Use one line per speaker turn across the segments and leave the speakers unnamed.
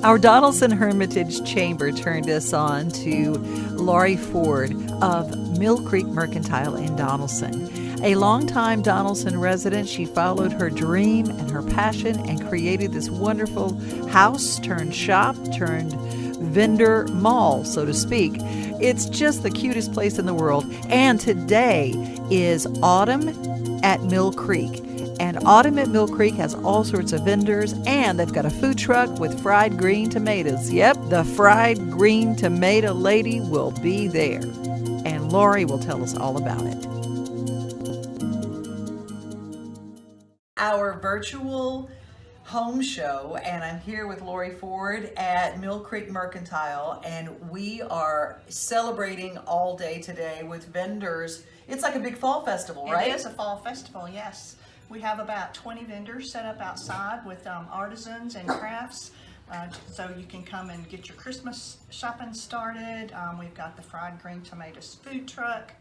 Our Donaldson Hermitage Chamber turned us on to Lorie Ford of Mill Creek Mercantile in Donaldson. A longtime Donaldson resident, she followed her dream and her passion and created this wonderful house turned shop turned vendor mall, so to speak. It's just the cutest place in the world. And today is Autumn at Mill Creek. And Autumn at Mill Creek has all sorts of vendors, and they've got a food truck with fried green tomatoes. Yep, the fried green tomato lady will be there. And Lorie will tell us all about it. Our virtual home show, and I'm here with Lorie Ford at Mill Creek Mercantile, and we are celebrating all day today with vendors. It's like a big fall festival, right?
It is a fall festival, yes. We have about 20 vendors set up outside with artisans and crafts, so you can come and get your Christmas shopping started. We've got the fried green tomatoes food truck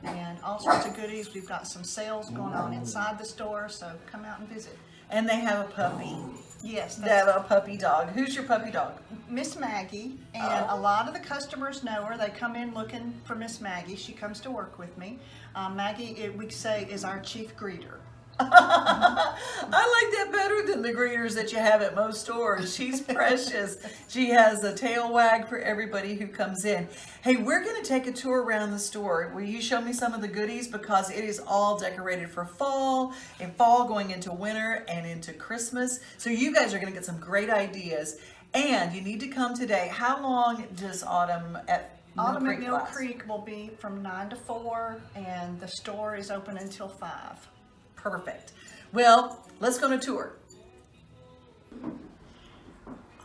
and all sorts of goodies. We've got some sales going on inside the store, so come out and visit.
And they have a puppy.
Yes.
They have a puppy dog. Who's your puppy dog?
Miss Maggie, and a lot of the customers know her. They come in looking for Miss Maggie. She comes to work with me. Maggie, we say, is our chief greeter.
I like that better than the greeters that you have at most stores. She's precious. She has a tail wag for everybody who comes in. Hey, we're going to take a tour around the store. Will you show me some of the goodies? Because it is all decorated for fall, and fall going into winter and into Christmas. So you guys are going to get some great ideas. And you need to come today. How long does Autumn at
Mill Creek will be from 9 to 4, and the store is open until 5.
Perfect. Well, let's go on a tour.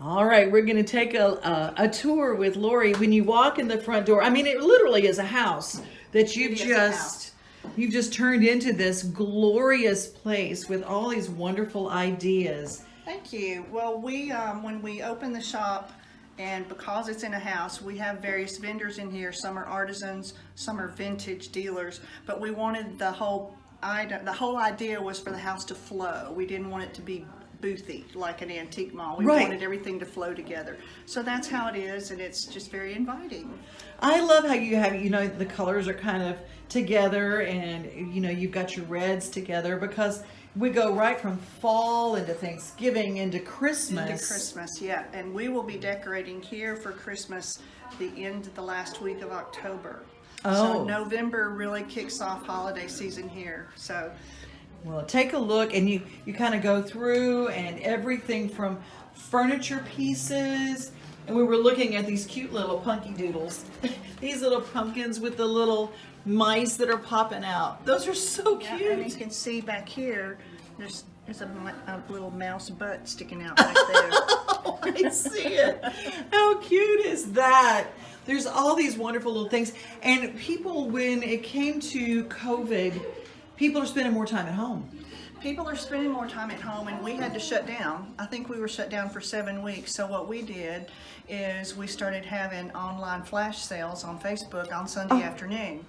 All right, we're going to take a tour with Lorie. When you walk in the front door, I mean, it literally is a house that you've just turned into this glorious place with all these wonderful ideas.
Thank you. Well, we when we open the shop, and because it's in a house, we have various vendors in here. Some are artisans, some are vintage dealers, but we wanted the whole idea was for the house to flow. We didn't want it to be boothy like an antique mall. We wanted everything to flow together. So that's how it is, and it's just very inviting.
I love how you have, the colors are kind of together, and you've got your reds together, because we go right from fall into Thanksgiving into Christmas.
Into Christmas, yeah. And we will be decorating here for Christmas the end of the last week of October. So November really kicks off holiday season here. So,
well, take a look, and you kind of go through, and everything from furniture pieces, and we were looking at these cute little punky doodles, these little pumpkins with the little mice that are popping out. Those are so cute.
Yeah, and you can see back here, there's a little mouse butt sticking out back there.
Oh, I see it. How cute is that? There's all these wonderful little things. And people, when it came to COVID, people are spending more time at home.
People are spending more time at home, and we had to shut down. I think we were shut down for 7 weeks. So what we did is we started having online flash sales on Facebook on Sunday afternoon.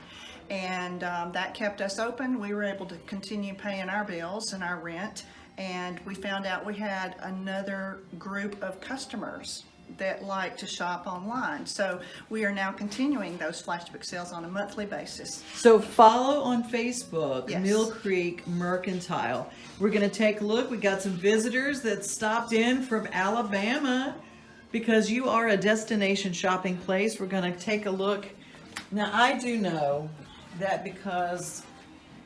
And that kept us open. We were able to continue paying our bills and our rent. And we found out we had another group of customers that like to shop online. So we are now continuing those flash book sales on a monthly basis.
So follow on Facebook,
Yes.
Mill Creek Mercantile. We're going to take a look. We got some visitors that stopped in from Alabama, because you are a destination shopping place. We're going to take a look. Now, I do know that, because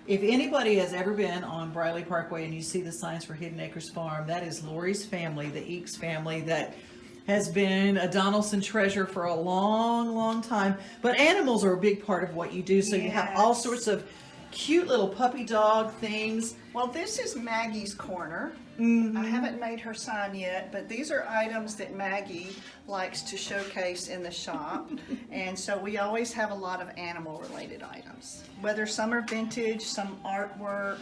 if anybody has ever been on Briley Parkway and you see the signs for Hidden Acres Farm, that is Lorie's family, the Eakes family, that has been a Donaldson treasure for a long, long time. But animals are a big part of what you do, so you have all sorts of cute little puppy dog things.
Well, this is Maggies Corner. I haven't made her sign yet, but these are items that Maggie likes to showcase in the shop. And so we always have a lot of animal related items, whether some are vintage, some artwork,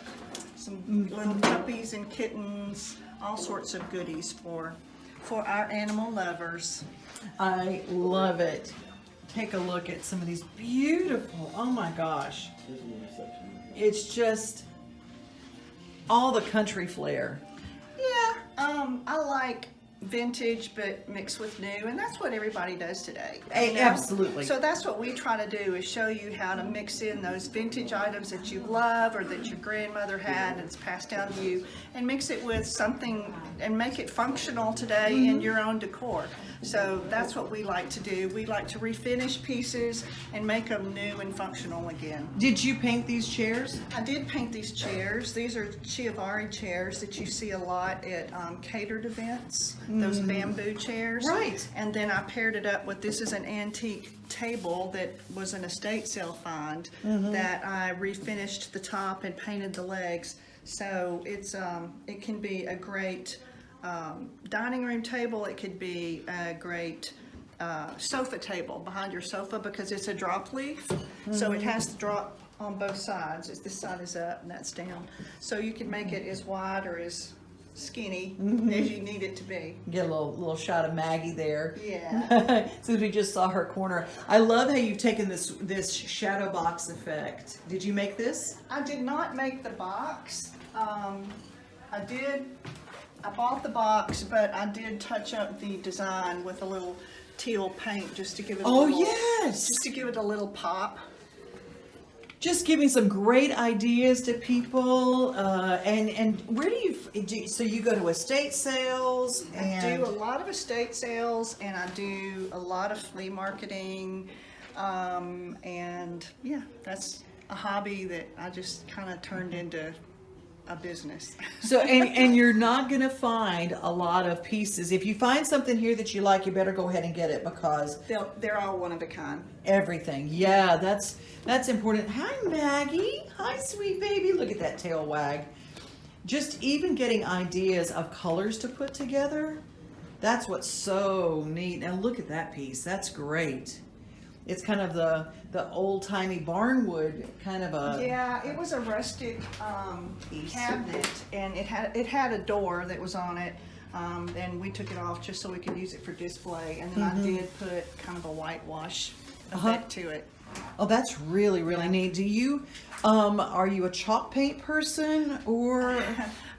some little puppies and kittens, all sorts of goodies for our animal lovers.
I love it. Take a look at some of these beautiful, oh my gosh. It's just all the country flair.
Yeah, I like vintage but mixed with new, and that's what everybody does today.
Absolutely.
So that's what we try to do, is show you how to mix in those vintage items that you love or that your grandmother had and it's passed down to you, and mix it with something and make it functional today in your own decor. So that's what we like to do. We like to refinish pieces and make them new and functional again.
Did you paint these chairs?
I did paint these chairs. These are Chiavari chairs that you see a lot at catered events, those bamboo chairs.
Right.
And then I paired it up with, this is an antique table that was an estate sale find that I refinished the top and painted the legs. So it's it can be a great dining room table. It could be a great sofa table behind your sofa, because it's a drop leaf. So it has the drop on both sides. This side is up and that's down. So you can make it as wide or as skinny as you need it to be.
Get a little shot of Maggie there.
Yeah.
Since we just saw her corner. I love how you've taken this shadow box effect. Did you make this?
I did not make the box. I bought the box, but I did touch up the design with a little teal paint just to give it just to give it a little pop.
Just giving some great ideas to people. And where do you, so you go to estate sales? And
I do a lot of estate sales, and I do a lot of flea marketing. And yeah, that's a hobby that I just kind of turned into a business.
So, and you're not going to find a lot of pieces. If you find something here that you like, you better go ahead and get it, because
they're all one of a kind.
Everything. Yeah, that's important. Hi, Maggie. Hi, sweet baby. Look at that tail wag. Just even getting ideas of colors to put together. That's what's so neat. And look at that piece. That's great. It's kind of the old-timey barnwood kind of a...
Yeah, it was a rustic cabinet, and it had a door that was on it, and we took it off just so we could use it for display, and then I did put kind of a whitewash effect to it.
Oh, that's really, really neat. Do you, are you a chalk paint person, or?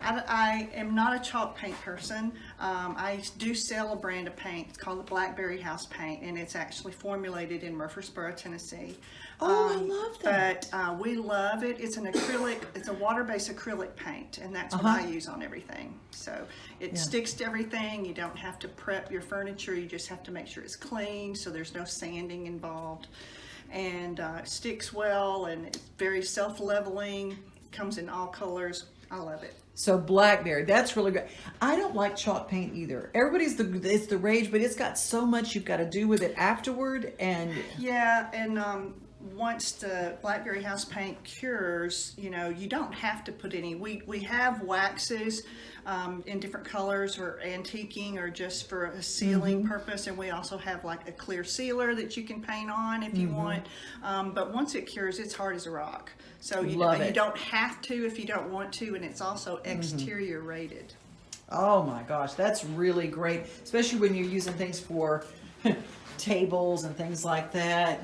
I am not a chalk paint person. I do sell a brand of paint. It's called the Blackberry House paint, and it's actually formulated in Murfreesboro, Tennessee.
Oh, I love that.
But we love it. It's an acrylic, it's a water-based acrylic paint, and that's what I use on everything. So it sticks to everything. You don't have to prep your furniture. You just have to make sure it's clean, so there's no sanding involved. And it sticks well, and it's very self-leveling. Comes in all colors. I love it.
So Blackberry, that's really good. I don't like chalk paint either. It's the rage, but it's got so much you've got to do with it afterward. And
yeah, and once the Blackberry House paint cures, you know, you don't have to put any. We have waxes in different colors for antiquing or just for a sealing purpose, and we also have like a clear sealer that you can paint on if you want. But once it cures, it's hard as a rock. So you don't have to if you don't want to, and it's also exterior rated.
Oh my gosh, that's really great, especially when you're using things for tables and things like that.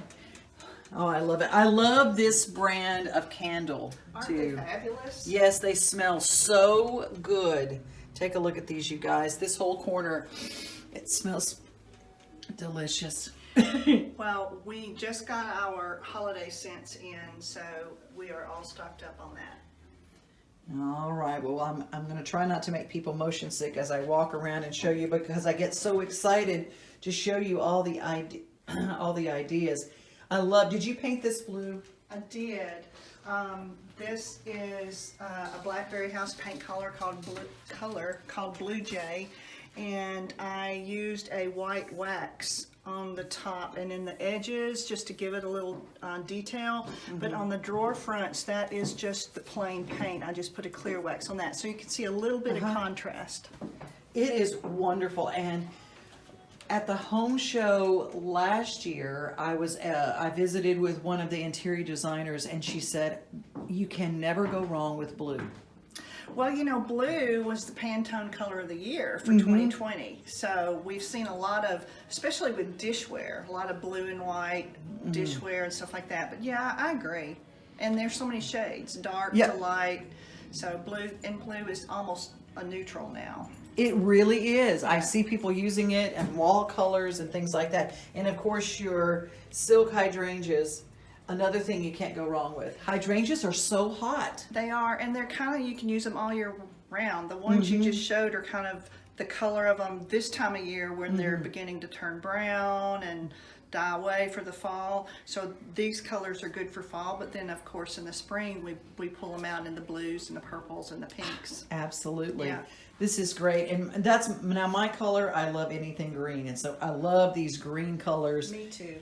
Oh, I love it. I love this brand of candle too.
Aren't they fabulous?
Yes, they smell so good. Take a look at these, you guys. This whole corner, it smells delicious.
Well, we just got our holiday scents in, so we are all stocked up on that.
All right. Well, I'm going to try not to make people motion sick as I walk around and show you, because I get so excited to show you all the ideas. I love. Did you paint this blue?
I did. This is a Blackberry House paint color called Blue Jay, and I used a white wax on the top and in the edges just to give it a little detail. But on the drawer fronts, that is just the plain paint. I just put a clear wax on that, so you can see a little bit of contrast.
It is wonderful. And at the home show last year, I visited with one of the interior designers, and she said, you can never go wrong with blue.
Well, you know, blue was the Pantone color of the year for 2020. So we've seen a lot of, especially with dishware, a lot of blue and white dishware and stuff like that. But yeah, I agree. And there's so many shades, dark to light. So blue is almost a neutral now.
It really is. I see people using it and wall colors and things like that. And of course, your silk hydrangeas, another thing you can't go wrong with. Hydrangeas are so hot.
They are, and they're kind of, you can use them all year round. The ones you just showed are kind of the color of them this time of year when they're beginning to turn brown and die away for the fall. So these colors are good for fall, but then of course in the spring we pull them out in the blues and the purples and the pinks.
Absolutely.
Yeah.
This is great. And that's now my color. I love anything green. And so I love these green colors.
Me too.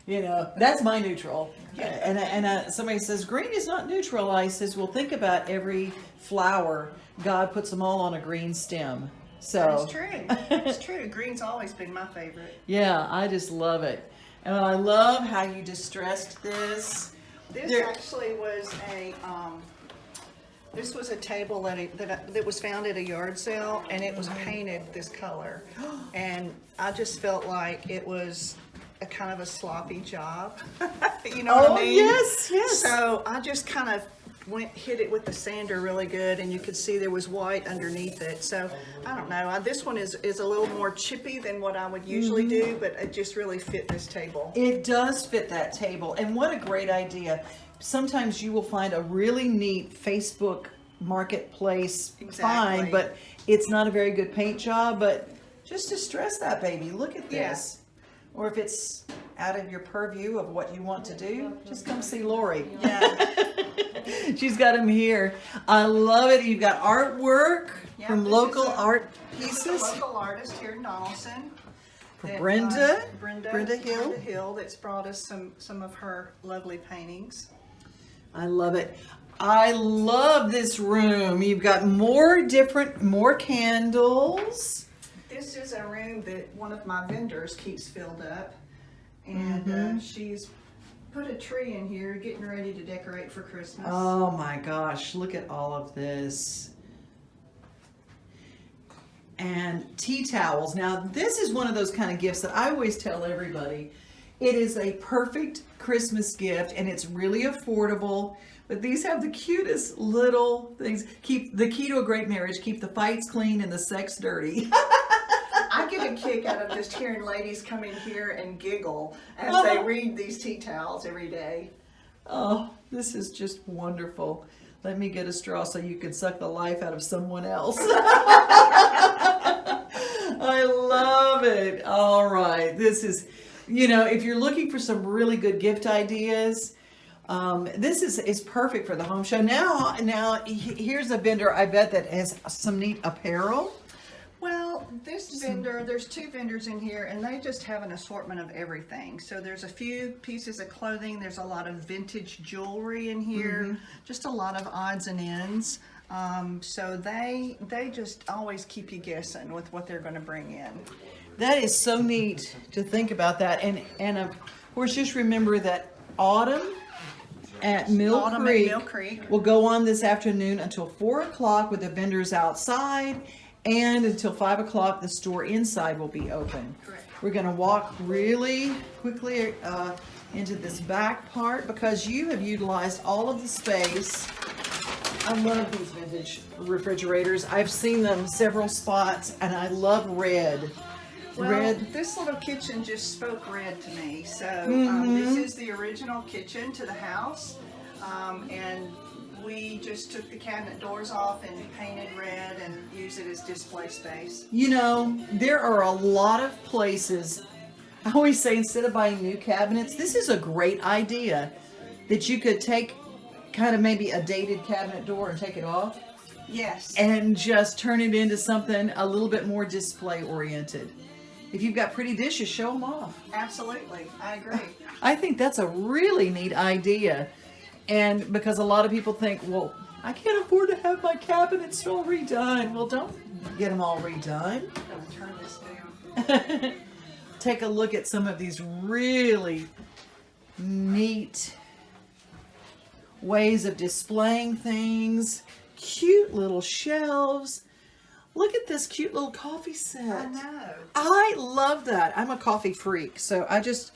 You know, that's my neutral.
Yeah.
And somebody says, green is not neutral. I says, well, think about every flower. God puts them all on a green stem. So
That's true. It's true. Green's always been my favorite.
yeah, I just love it. And I love how you distressed this.
This actually was this was a table that was found at a yard sale, and it was painted this color. And I just felt like it was a kind of a sloppy job. You know what I mean?
Yes, yes.
So I just kind of hit it with the sander really good, and you could see there was white underneath it. So I don't know. This one is a little more chippy than what I would usually do, but it just really fit this table.
It does fit that table. And what a great idea. Sometimes you will find a really neat Facebook marketplace find, but it's not a very good paint job. But just distress that baby. Look at this. Or if it's out of your purview of what you want to do, just come see Lorie.
Yeah.
She's got them here. I love it. You've got artwork from
this
local
is a-
art
This is
pieces.
a local artist here in Donaldson. that,
Brenda
Brenda
Hill.
Brenda Hill, that's brought us some of her lovely paintings.
I love it. I love this room. You've got more candles.
This is a room that one of my vendors keeps filled up, and she's put a tree in here, getting ready to decorate for Christmas.
Oh my gosh, look at all of this. And tea towels. Now, this is one of those kind of gifts that I always tell everybody. It is a perfect Christmas gift, and it's really affordable. But these have the cutest little things. Keep the key to a great marriage: keep the fights clean and the sex dirty.
I get a kick out of just hearing ladies come in here and giggle as they read these tea towels every day.
Oh, this is just wonderful. Let me get a straw so you can suck the life out of someone else. I love it. All right. This is, if you're looking for some really good gift ideas, this is perfect for the home show. Now, here's a vendor, I bet, that has some neat apparel.
Well, this vendor, there's two vendors in here, and they just have an assortment of everything. So there's a few pieces of clothing, there's a lot of vintage jewelry in here, just a lot of odds and ends. So they just always keep you guessing with what they're going to bring in.
That is so neat to think about that. And of course, just remember that autumn at Mill Creek will go on this afternoon until 4 o'clock with the vendors outside. And until 5 o'clock, the store inside will be open.
Correct.
We're going to walk really quickly into this back part because you have utilized all of the space. I love these vintage refrigerators. I've seen them several spots, and I love red.
Well, this little kitchen just spoke red to me. So this is the original kitchen to the house, and we just took the cabinet doors off and painted red and used it as display space.
There are a lot of places. I always say, instead of buying new cabinets, this is a great idea that you could take kind of maybe a dated cabinet door and take it off.
Yes.
And just turn it into something a little bit more display oriented. If you've got pretty dishes, show them off.
Absolutely. I agree.
I think that's a really neat idea. And because a lot of people think, well, I can't afford to have my cabinets all redone. Well, don't get them all redone.
I'm going to turn this down.
Take a look at some of these really neat ways of displaying things. Cute little shelves. Look at this cute little coffee set.
I know.
I love that. I'm a coffee freak. So I just...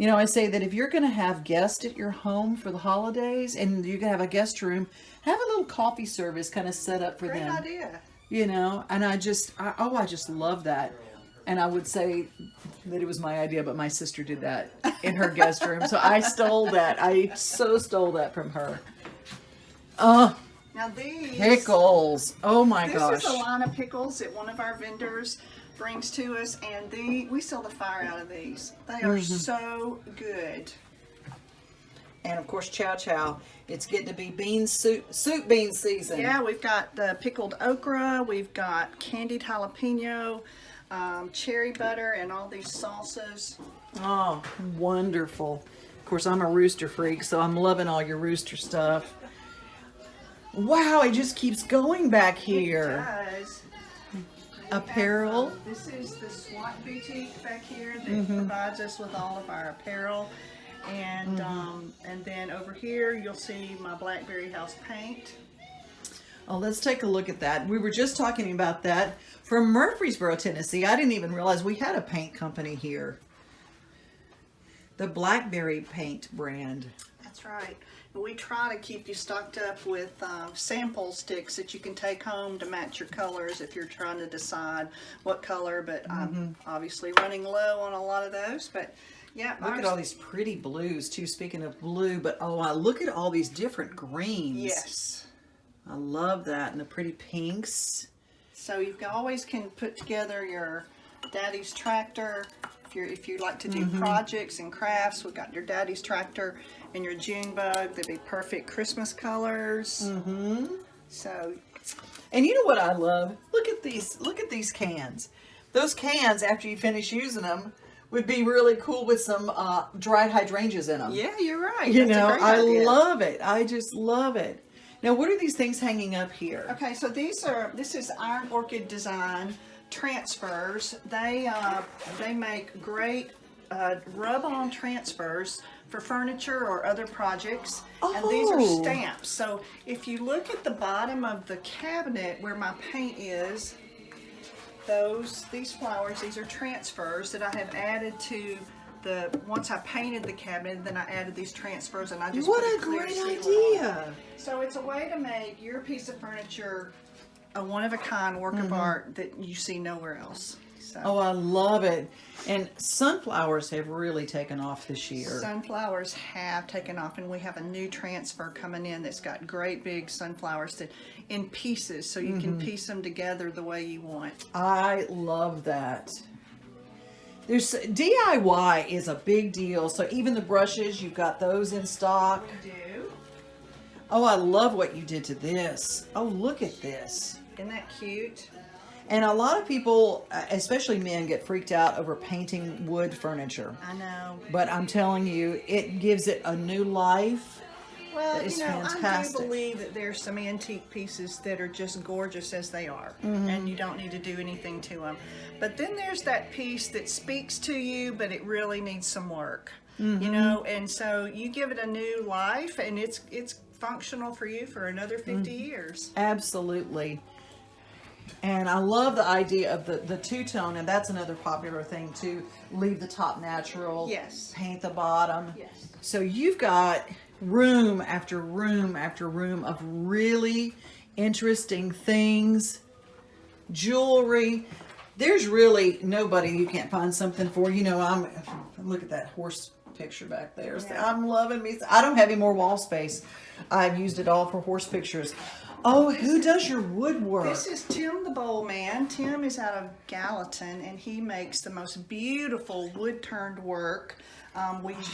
I say that if you're going to have guests at your home for the holidays and you're going to have a guest room, have a little coffee service kind of set up for them.
Great idea.
you know, and I just love that. And I would say that it was my idea, but my sister did that in her guest room. So I stole that. I so stole that from her. Oh,
Now these
pickles. Oh my gosh.
This is a line of pickles that one of our vendors brings to us, and we sell the fire out of these. They are so good.
And of course, chow chow. It's getting to be soup bean season.
Yeah, we've got the pickled okra, we've got candied jalapeno, cherry butter, and all these salsas.
Oh, wonderful. Of course, I'm a rooster freak, so I'm loving all your rooster stuff. Wow, it just keeps going back here.
It does.
Apparel.
This is the SWAT boutique back here that provides us with all of our apparel. And then over here you'll see my Blackberry House paint.
Oh, let's take a look at that. We were just talking about that from Murfreesboro, Tennessee. I didn't even realize we had a paint company here. The Blackberry paint brand.
That's right. We try to keep you stocked up with sample sticks that you can take home to match your colors if you're trying to decide what color, but I'm obviously running low on a lot of those. But yeah,
look at all these pretty blues too. Speaking of blue, but oh, look at all these different greens.
Yes.
I love that, and the pretty pinks.
So you always can put together your daddy's tractor. If you like to do projects and crafts, we've got your daddy's tractor and your June bug. They'd be perfect Christmas colors. So,
and you know what I love? Look at these cans. Those cans, after you finish using them, would be really cool with some dried hydrangeas in them.
Yeah, you're right.
You know, I love it. I just love it. Now, what are these things hanging up here?
Okay, so this is Iron Orchid Design transfers. They make great rub-on transfers for furniture or other projects, and these are stamps. So if you look at the bottom of the cabinet where my paint is, these flowers, these are transfers that I have added to once I painted the cabinet, then I added these transfers, and I just
what
put
a
clear
great
seal
idea.
on. So it's a way to make your piece of furniture a one-of-a-kind work of art that you see nowhere else. So.
Oh, I love it. And sunflowers have really taken off this year.
Sunflowers have taken off, and we have a new transfer coming in that's got great big sunflowers in pieces, so you can piece them together the way you want.
I love that. There's DIY is a big deal. So even the brushes, you've got those in stock.
We do.
Oh, I love what you did to this. Oh, look at this.
Isn't that cute?
And a lot of people, especially men, get freaked out over painting wood furniture.
I know.
But I'm telling you, it gives it a new life.
Well,
It's
you know,
fantastic.
I do believe that there's some antique pieces that are just gorgeous as they are, and you don't need to do anything to them. But then there's that piece that speaks to you, but it really needs some work, you know, and so you give it a new life, and it's functional for you for another 50 years.
Absolutely. And I love the idea of the two-tone, and that's another popular thing too. Leave the top natural.
Yes.
Paint the bottom.
Yes.
So you've got room after room after room of really interesting things, jewelry. There's really nobody you can't find something for. You know, look at that horse picture back there. So
Yeah.
I'm loving me. I don't have any more wall space. I've used it all for horse pictures. Oh, who does your woodwork?
This is Tim the Bowl Man. Tim is out of Gallatin, and he makes the most beautiful wood-turned work.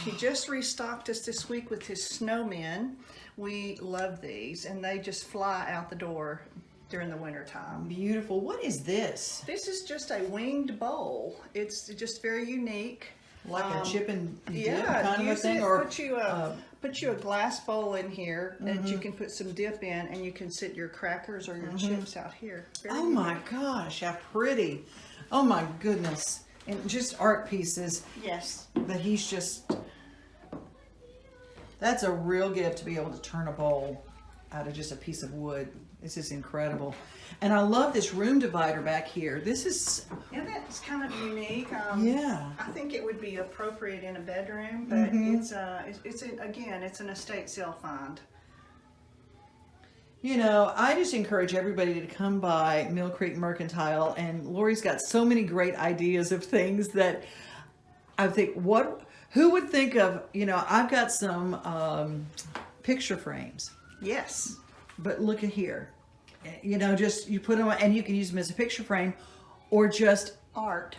He just restocked us this week with his snowmen. We love these, and they just fly out the door during the winter time.
Beautiful. What is this?
This is just a winged bowl. It's just very unique.
Like a chip and dip
Yeah,
kind of a
use
thing?
it.
Or
Put you a glass bowl in here that you can put some dip in, and you can sit your crackers or your chips out here. Very
oh my gosh, how pretty. Oh my goodness. And just art pieces
Yes.
that that's a real gift to be able to turn a bowl out of just a piece of wood. This is incredible. And I love this room divider back here. This is,
Yeah, that's kind of unique.
yeah.
I think it would be appropriate in a bedroom, but it's an estate sale find.
I just encourage everybody to come by Mill Creek Mercantile, and Lori's got so many great ideas of things that I think, who would think of, I've got some picture frames,
Yes.
but look at here. Just you put them and you can use them as a picture frame or just
Art.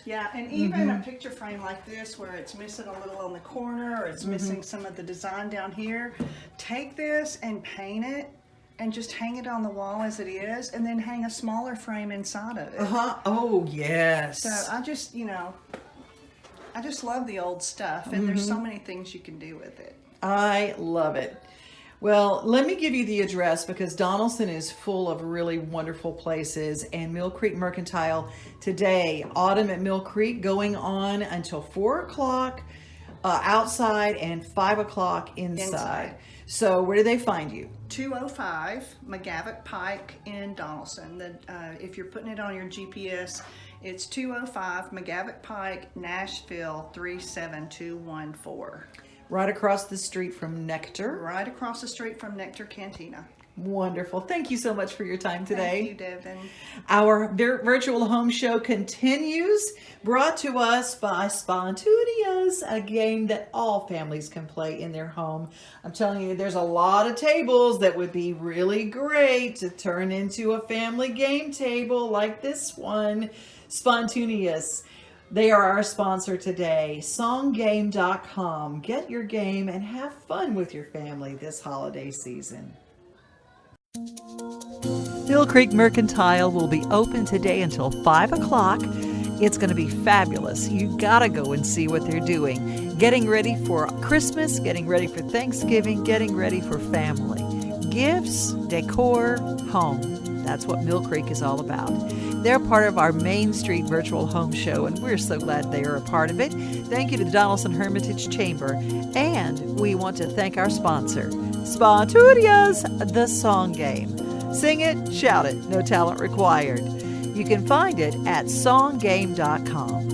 Yeah, and even a picture frame like this where it's missing a little on the corner or it's missing some of the design down here, take this and paint it and just hang it on the wall as it is, and then hang a smaller frame inside of it.
Oh, yes.
So I just love the old stuff, and there's so many things you can do with it.
I love it. Well, let me give you the address because Donaldson is full of really wonderful places, and Mill Creek Mercantile today, Autumn at Mill Creek, going on until 4 o'clock outside and 5 o'clock inside. So where do they find you?
205 McGavock Pike in Donaldson. If you're putting it on your GPS, it's 205 McGavock Pike, Nashville 37214.
Right across the street from Nectar.
Right across the street from Nectar Cantina.
Wonderful. Thank you so much for your time today.
Thank you, Devin.
Our virtual home show continues, brought to us by Spontunias, a game that all families can play in their home. I'm telling you, there's a lot of tables that would be really great to turn into a family game table like this one. Spontunias. They are our sponsor today. Songgame.com. Get your game and have fun with your family this holiday season.
Mill Creek Mercantile will be open today until 5 o'clock. It's going to be fabulous. You got to go and see what they're doing. Getting ready for Christmas, getting ready for Thanksgiving, getting ready for family. Gifts, decor, home. That's what Mill Creek is all about. They're part of our Main Street virtual home show, and we're so glad they are a part of it. Thank you to the Donaldson Hermitage Chamber, and we want to thank our sponsor, Spontunias, the Song Game. Sing it, shout it, no talent required. You can find it at songgame.com.